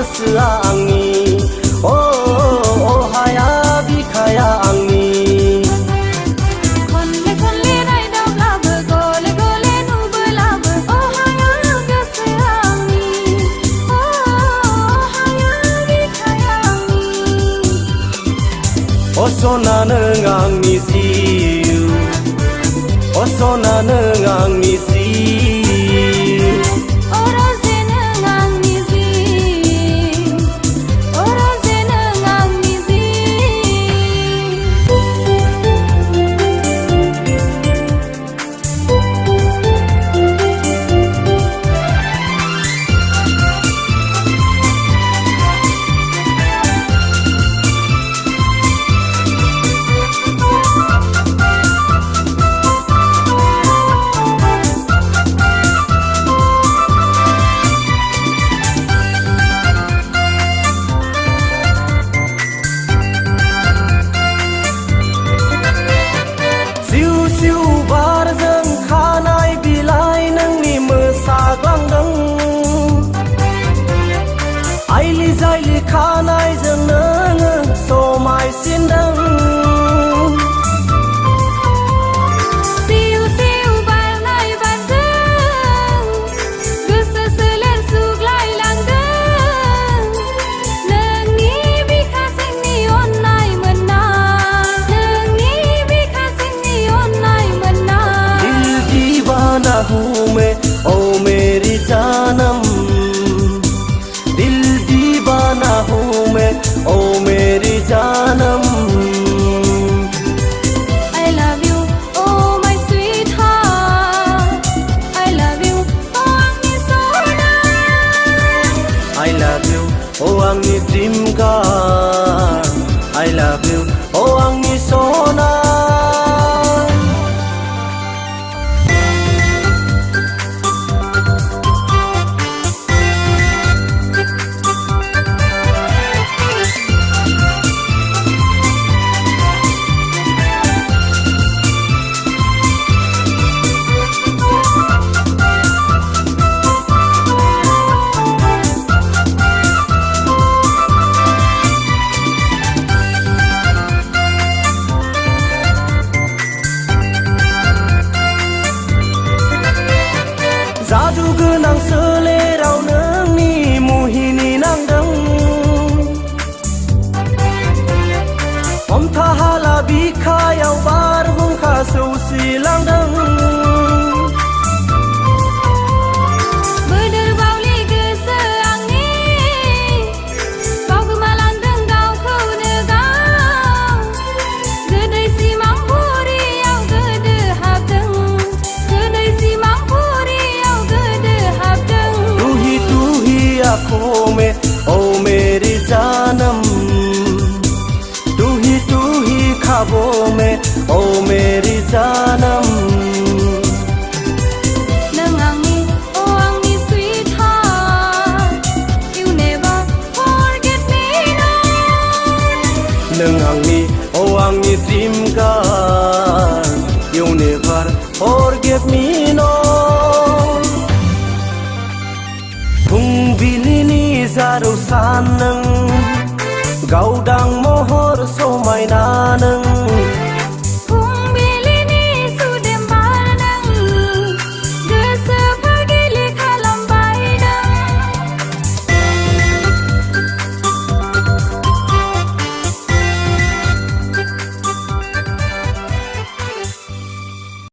गोसोआ आंनि अहाया बिखाया आंनि खनले खनले नायदावब्लाबो गले गले नुबोलाबो अहाया गोसोआ आंनि अहाया बिखाया आंनि सना नों आंनि जिउ सना नों आंनि जिउ आइलि जाइलि खानायजों नोङो समायसिनदों सिउ सिउ बारनाय बारजों गोसो सोलेर सुग्लायलांदों नोंनि बिखा जोंनि अननाय मोननाय नोंनि बिखा जोंनि अननाय मोननाय दिल दीवाना हूँ मैं ओ मेरी जानम दिल दीवाना हूँ मैं ओ मेरी जानम I love you oh my sweetheart I love you oh आंनि सना I love you oh आंनि dream girl I love you oh आंनि सना जादु गोनां सोलेराव नोंनि मुहिनि नांदों हमथा हाला बिखायाव बारहुंखा सौसिलांदों बोदोर बावलि गोसो आंनि बावगोमालांदों गावखौनो गाव गोदै सिमां बुरियाव गोदो हाबदों गोदै सिमां बुरियाव गोदो हाबदों तू ही आँखों में ओ मेरी जानम तू ही ख्वाबों में ओ मेरी जानम नों आंनि आंनि sweetheart you never forget me नों आंनि आंनि dream girl you never forget me no फुंबिलिनि जारौ सान नों गावदां महर समायना